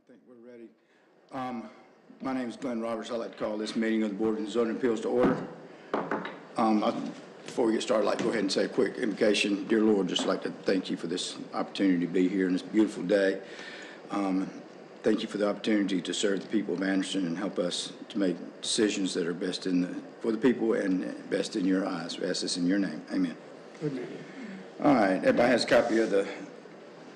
I think we're ready. My name is Glenn Roberts. I'd like to call this meeting of the Board of Zoning Appeals to order. Before we get started, I'd like to go ahead and say a quick invocation. Dear Lord, just like to thank you for this opportunity to be here on this beautiful day. Thank you for the opportunity to serve the people of Anderson and help us to make decisions that are best for the people and best in your eyes. We ask this in your name. Amen. Amen. All right. Everybody has a copy of the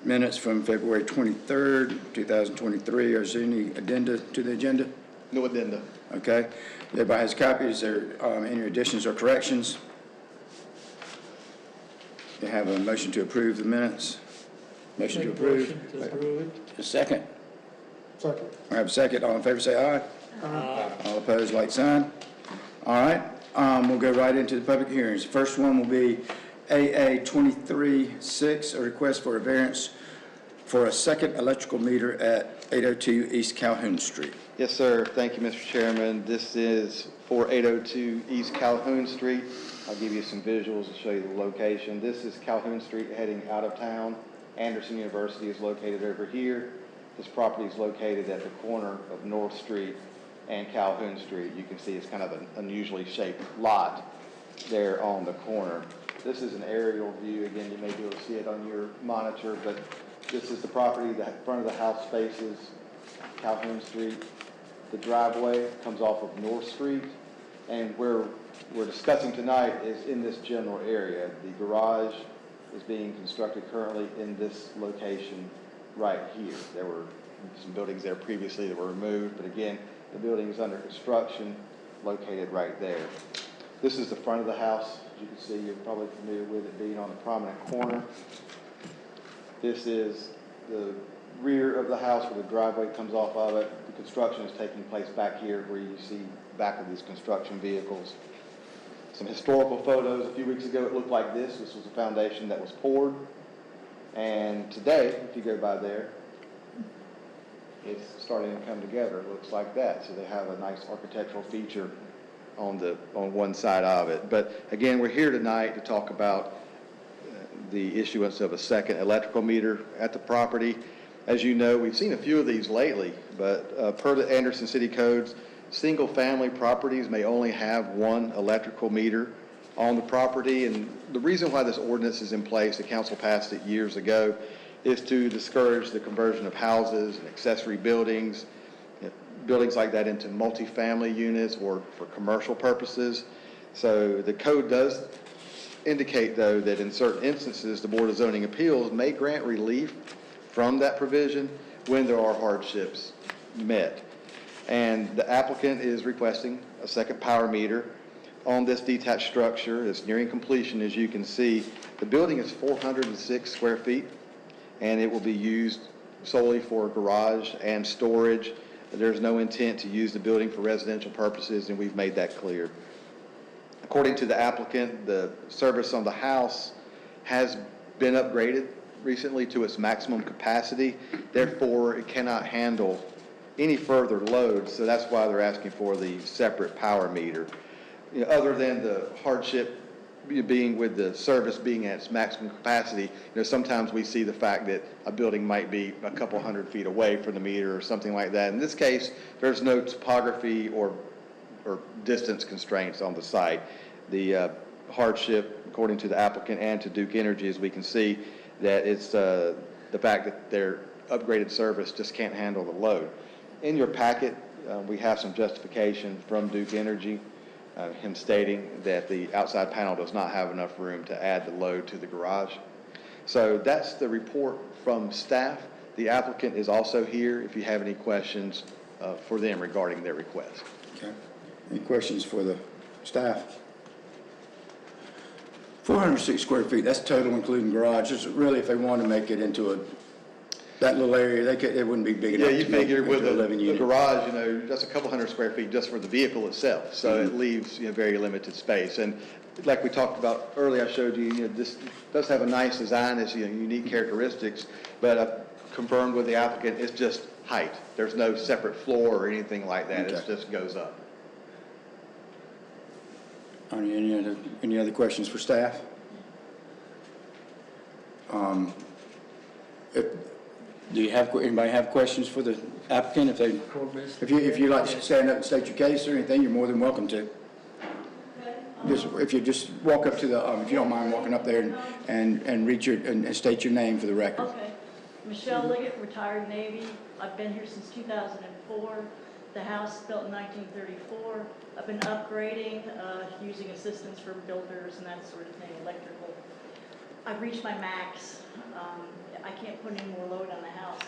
minutes from February 23rd, 2023. Is there any addenda to the agenda? No addenda. Okay. Everybody has a copy. Is there any additions or corrections? You have a motion to approve the minutes. Motion to approve. Motion to approve. A second. Second. I have a second. All in favor say aye. Aye. All opposed, like sign. All right. We'll go right into the public hearings. The first one will be AA 23-6, a request for a variance for a second electrical meter at 802 East Calhoun Street. Yes, sir. Thank you, Mr. Chairman. This is for 802 East Calhoun Street. I'll give you some visuals and show you the location. This is Calhoun Street heading out of town. Anderson University is located over here. This property is located at the corner of North Street and Calhoun Street. You can see it's kind of an unusually shaped lot there on the corner. This is an aerial view. Again, you may be able to see it on your monitor, but this is the property. The front of the house faces Calhoun Street. The driveway comes off of North Street, and where we're discussing tonight is in this general area. The garage is being constructed currently in this location right here. There were some buildings there previously that were removed, but again, the building is under construction, located right there. This is the front of the house. As you can see, you're probably familiar with it being on a prominent corner. This is the rear of the house where the driveway comes off of it. The construction is taking place back here where you see back of these construction vehicles. Some historical photos. A few weeks ago it looked like this. This was a foundation that was poured. And today, if you go by there, it's starting to come together. It looks like that. So they have a nice architectural feature on one side of it. But again, we're here tonight to talk about the issuance of a second electrical meter at the property. As you know, we've seen a few of these lately, but per the Anderson City Codes, single-family properties may only have one electrical meter on the property. And the reason why this ordinance is in place, the council passed it years ago, is to discourage the conversion of houses and accessory buildings, buildings like that into multifamily units or for commercial purposes. So the code does indicate, though, that in certain instances, the Board of Zoning Appeals may grant relief from that provision when there are hardships met. And the applicant is requesting a second power meter on this detached structure. It's nearing completion, as you can see. The building is 406 square feet, and it will be used solely for garage and storage. There's no intent to use the building for residential purposes, and we've made that clear. According to the applicant, the service on the house has been upgraded recently to its maximum capacity. Therefore, it cannot handle any further load, so that's why they're asking for the separate power meter. Other than the hardship being with the service being at its maximum capacity, sometimes we see the fact that a building might be a couple hundred feet away from the meter or something like that. In this case, there's no topography or distance constraints on the site. The hardship, according to the applicant and to Duke Energy, as we can see, that it's the fact that their upgraded service just can't handle the load. In your packet, we have some justification from Duke Energy, him stating that the outside panel does not have enough room to add the load to the garage. So that's the report from staff. The applicant is also here if you have any questions for them regarding their request. Okay. Any questions for the staff? 406 square feet, that's total including garage. Just really, if they wanted to make it into that little area, it wouldn't be big enough. Yeah, you to make figure with the garage, that's a couple hundred square feet just for the vehicle itself. So it leaves very limited space. And like we talked about earlier, I showed you, this does have a nice design, it's unique characteristics, but I've confirmed with the applicant, it's just height. There's no separate floor or anything like that. Okay. It just goes up. Any other questions for staff? Do you have, anybody have questions for the applicant? If you'd like to stand up and state your case or anything, you're more than welcome to. Just, if you just walk up to the, if you don't mind walking up there and read your, and state your name for the record. Okay. Michelle Liggett, retired Navy. I've been here since 2004. The house built in 1934. I've been upgrading, using assistance from builders and that sort of thing, electrical. I've reached my max. I can't put any more load on the house.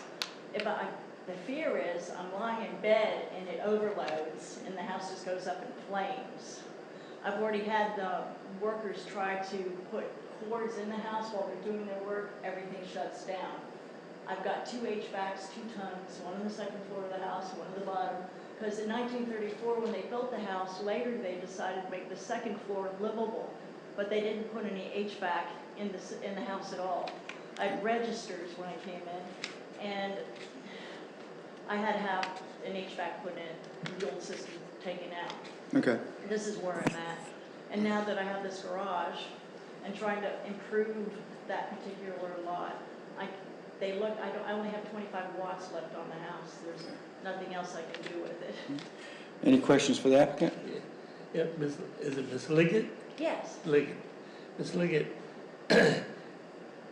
The fear is I'm lying in bed and it overloads and the house just goes up in flames. I've already had the workers try to put cords in the house while they're doing their work. Everything shuts down. I've got 2 HVACs, 2 tons, one on the second floor of the house, one on the bottom. Because in 1934, when they built the house, later they decided to make the second floor livable, but they didn't put any HVAC in the house at all. I had registers when I came in, and I had to have an HVAC put in, the old system taken out. Okay. This is where I'm at. And now that I have this garage and trying to improve that particular lot, I only have 25 watts left on the house. There's nothing else I can do with it. Any questions for the applicant? Yeah, is it Ms. Liggett? Yes. Liggett. Ms. Liggett,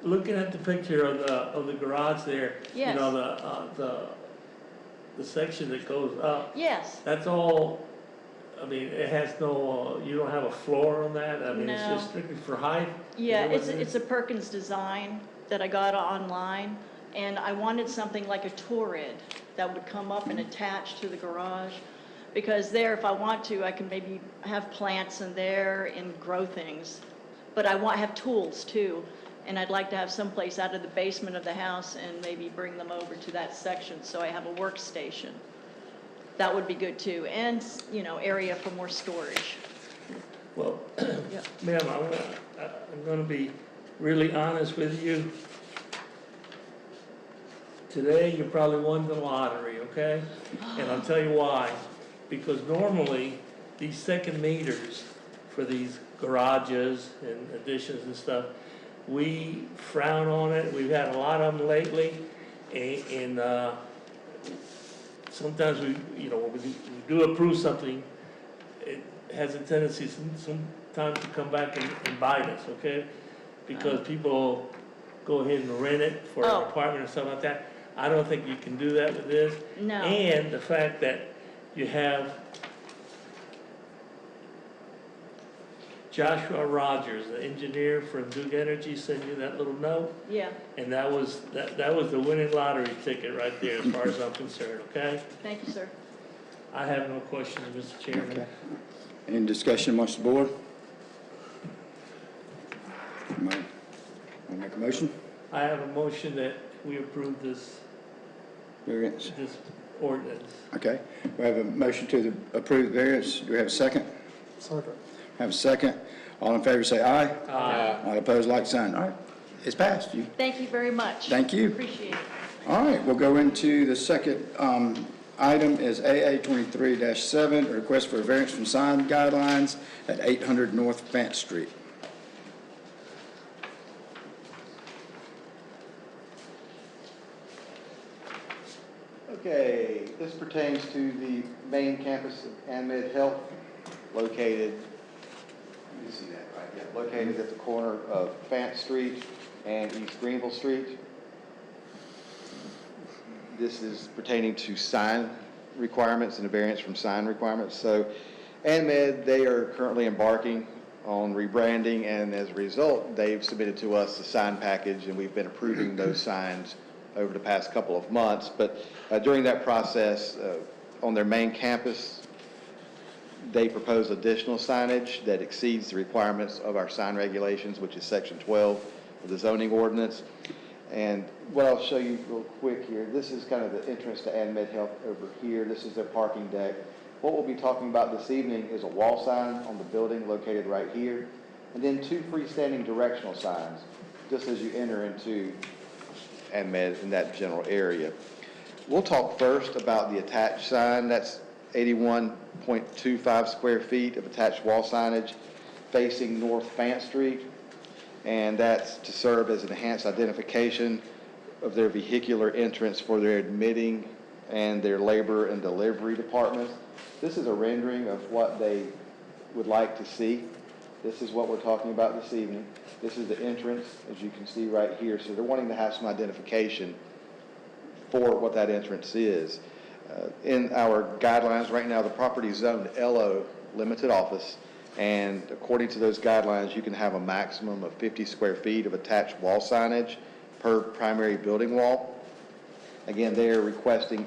looking at the picture of the garage there, Yes. you know, the section that goes up, Yes. that's all, I mean, it has no, you don't have a floor on that? I mean, it's No. just strictly for height? Yeah, Is that what it it's a Perkins design that I got online, and I wanted something like a Torrid that would come up and attach to the garage, because there, if I want to, I can maybe have plants in there and grow things. But I have tools too, and I'd like to have someplace out of the basement of the house and maybe bring them over to that section, so I have a workstation. That would be good too, and, you know, area for more storage. Well, Yeah. ma'am, I'm gonna be really honest with you. Today, you probably won the lottery, okay? And I'll tell you why. Because normally, these second meters for these garages and additions and stuff, we frown on it. We've had a lot of them lately, and sometimes when we do approve something, it has a tendency sometimes to come back and bite us, okay? Because people go ahead and rent it for an apartment or something like that. I don't think you can do that with this. No. And the fact that you have Joshua Rogers, the engineer from Duke Energy, sent you that little note, Yeah, and that was the winning lottery ticket right there, as far as I'm concerned, okay? thank you, sir. I have no questions, Mr. Chairman. Okay. Any discussion amongst the board? Want to make a motion? I have a motion that we approve this Variance? ordinance. Okay. We have a motion to approve the variance. Do we have a second? Second. Have a second. All in favor say aye. Aye. All opposed, like sign. All right. It's passed. Thank you very much. Thank you. Appreciate it. All right, we'll go into the second item is AA 23-7, a request for a variance from sign guidelines at 800 North Fant Street. Okay, this pertains to the main campus of ANMed Health, located, you see that, right? Yeah, located at the corner of Fant Street and East Greenville Street. This is pertaining to sign requirements and a variance from sign requirements. So ANMed, they are currently embarking on rebranding, and as a result, they've submitted to us a sign package, and we've been approving those signs over the past couple of months. But during that process, on their main campus, they propose additional signage that exceeds the requirements of our sign regulations, which is Section 12 of the zoning ordinance. And what I'll show you real quick here, this is kind of the entrance to ANMed Health over here. This is their parking deck. What we'll be talking about this evening is a wall sign on the building located right here, and then 2 freestanding directional signs, just as you enter into ANMed in that general area. We'll talk first about the attached sign. That's 81.25 square feet of attached wall signage facing North Fant Street, and that's to serve as an enhanced identification of their vehicular entrance for their admitting and their labor and delivery departments. This is a rendering of what they would like to see. This is what we're talking about this evening. This is the entrance, as you can see right here. So they're wanting to have some identification for what that entrance is. In our guidelines right now, the property is zoned LO, limited office, and according to those guidelines, you can have a maximum of 50 square feet of attached wall signage per primary building wall. Again, they are requesting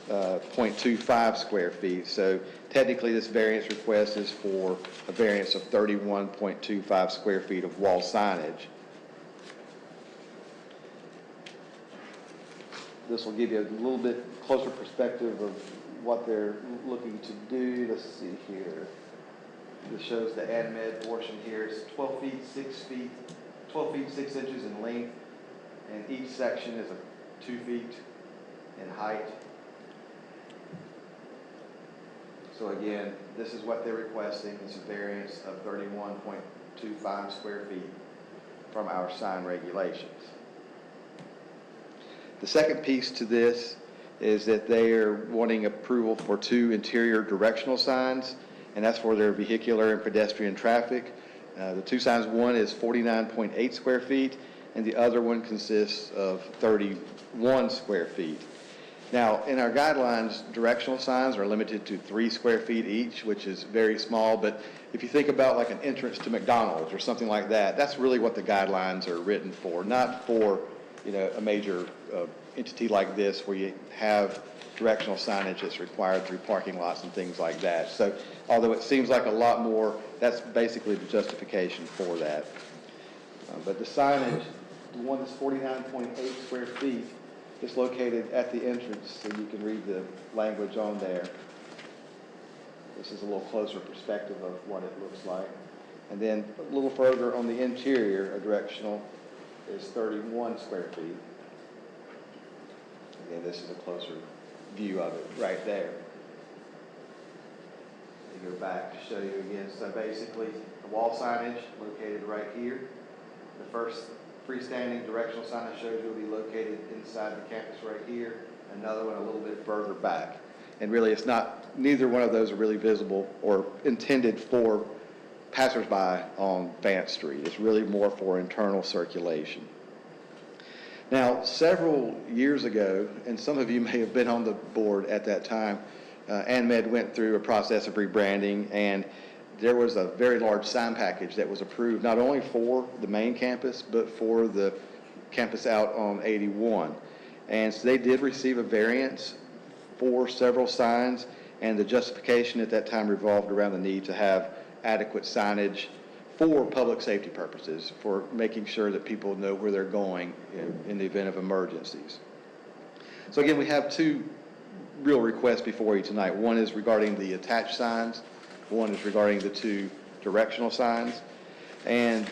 81.25 square feet. So technically, this variance request is for a variance of 31.25 square feet of wall signage. This will give you a little bit closer perspective of what they're looking to do. Let's see here. This shows the AdMed portion here. It's 12 feet 6 inches in length, and each section is 2 feet in height. So again, this is what they're requesting. It's a variance of 31.25 square feet from our sign regulations. The second piece to this is that they are wanting approval for 2 interior directional signs, and that's for their vehicular and pedestrian traffic. The 2 signs, one is 49.8 square feet, and the other one consists of 31 square feet. Now, in our guidelines, directional signs are limited to 3 square feet each, which is very small, but if you think about like an entrance to McDonald's or something like that, that's really what the guidelines are written for, not for, you know, a major entity like this where you have directional signage that's required through parking lots and things like that. So although it seems like a lot more, that's basically the justification for that. But the signage, the one that's 49.8 square feet, is located at the entrance, so you can read the language on there. This is a little closer perspective of what it looks like. And then a little further on the interior, a directional is 31 square feet. Again, this is a closer view of it right there. You go back to show you again. So basically, the wall signage located right here. The first freestanding directional sign I showed you will be located inside the campus right here. Another one a little bit further back. And really, it's not, neither one of those are really visible or intended for passersby on Vance Street. It's really more for internal circulation. Now, several years ago, and some of you may have been on the board at that time, AnMed went through a process of rebranding, and there was a very large sign package that was approved not only for the main campus, but for the campus out on 81. And so they did receive a variance for several signs, and the justification at that time revolved around the need to have adequate signage for public safety purposes, for making sure that people know where they're going in the event of emergencies. So again, we have 2 real requests before you tonight. One is regarding the attached signs. One is regarding the 2 directional signs. And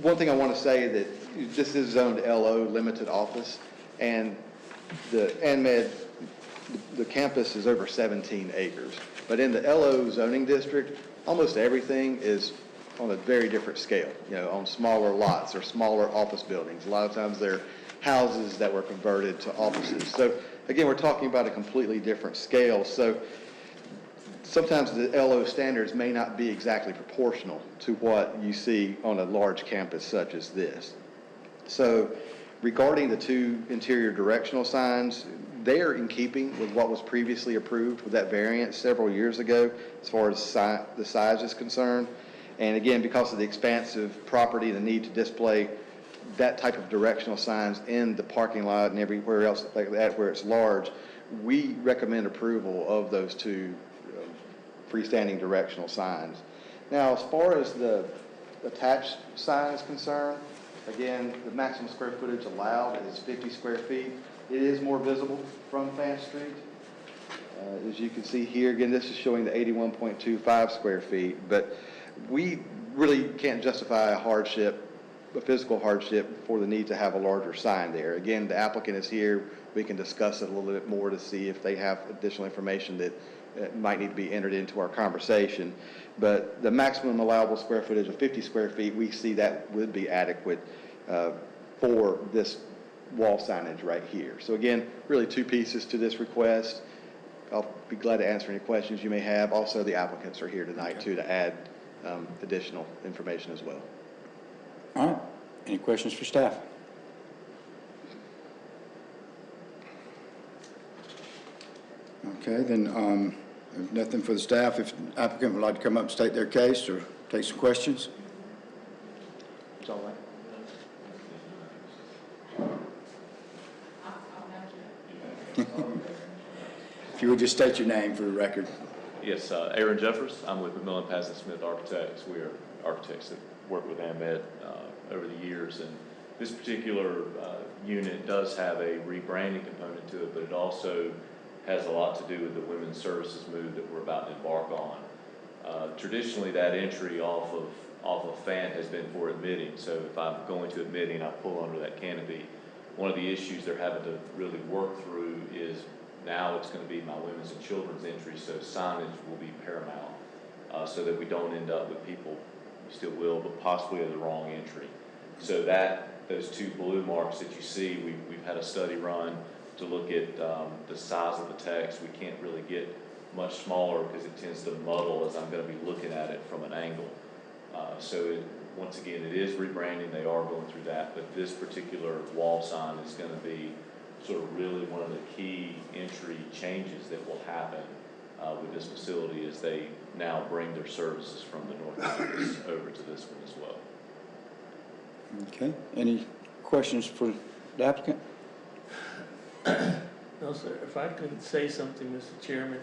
one thing I want to say that this is zoned LO, limited office, and the AnMed, the campus is over 17 acres. But in the LO zoning district, almost everything is on a very different scale, on smaller lots or smaller office buildings. A lot of times they're houses that were converted to offices. So again, we're talking about a completely different scale. So sometimes the LO standards may not be exactly proportional to what you see on a large campus such as this. So regarding the 2 interior directional signs, they are in keeping with what was previously approved with that variance several years ago as far as the size is concerned. And again, because of the expansive property, the need to display that type of directional signs in the parking lot and everywhere else like that where it's large, we recommend approval of those 2 freestanding directional signs. Now, as far as the attached sign is concerned, again, the maximum square footage allowed is 50 square feet. It is more visible from Vance Street. As you can see here, again, this is showing the 81.25 square feet, but we really can't justify a physical hardship for the need to have a larger sign there. Again, the applicant is here. We can discuss it a little bit more to see if they have additional information that might need to be entered into our conversation. But the maximum allowable square footage of 50 square feet, we see that would be adequate for this wall signage right here. So again, really two pieces to this request. I'll be glad to answer any questions you may have. Also, the applicants are here tonight too to add additional information as well. All right, any questions for staff? Okay, then, if nothing for the staff, if the applicant would like to come up and state their case or take some questions? It's all right. If you would just state your name for the record. Yes, Aaron Jeffers. I'm with McMillan Pass and Smith Architects. We are architects that work with AMED over the years, and this particular unit does have a rebranding component to it, but it also has a lot to do with the women's services move that we're about to embark on. Traditionally, that entry off of Fant has been for admitting. So if I'm going to admitting, I pull under that canopy. One of the issues they're having to really work through is now it's going to be my women's and children's entry, so signage will be paramount, so that we don't end up with people, we still will, but possibly at the wrong entry. So those two blue marks that you see, we've had a study run to look at the size of the text. We can't really get much smaller because it tends to muddle as I'm going to be looking at it from an angle. Once again, it is rebranding. They are going through that, but this particular wall sign is going to be sort of really one of the key entry changes that will happen with this facility as they now bring their services from the north campus over to this one as well. Okay, any questions for the applicant? No, sir, if I could say something, Mr. Chairman.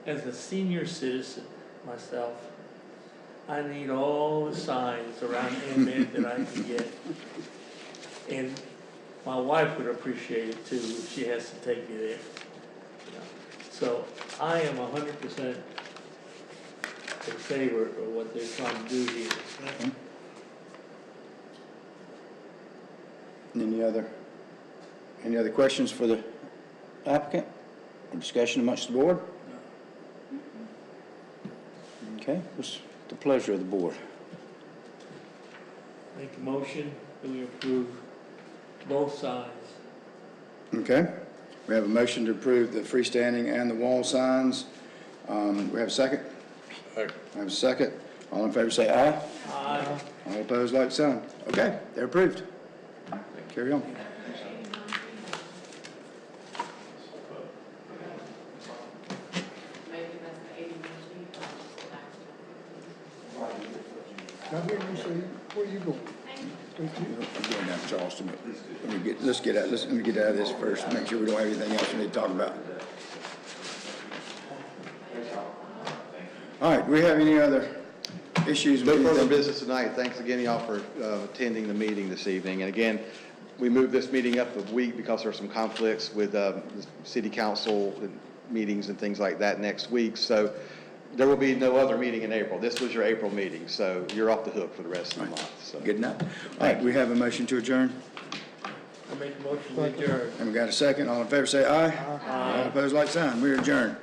As a senior citizen myself, I need all the signs around AMED that I can get. And my wife would appreciate it too if she has to take me there. You know. So I am 100% in favor of what they're trying to do here. Okay. Any other questions for the applicant or discussion amongst the board? Okay, what's the pleasure of the board? Make a motion that we approve both signs. Okay, we have a motion to approve the freestanding and the wall signs. We have a second? I have a second. All in favor say aye. Aye. All opposed, like sign. Okay, they're approved. Carry on. Now, where you say, where you going? I'm going down to Charleston, but let me get out of this first, make sure we don't have anything else we need to talk about. All right, do we have any other issues? No further business tonight. Thanks again, y'all, for attending the meeting this evening. And again, we moved this meeting up a week because there are some conflicts with the city council meetings and things like that next week. So there will be no other meeting in April. This was your April meeting, so you're off the hook for the rest of the month. So. Good enough. All right, we have a motion to adjourn, I make a motion to adjourn. and we got a second. All in favor say aye. All opposed, like sign. We are adjourned.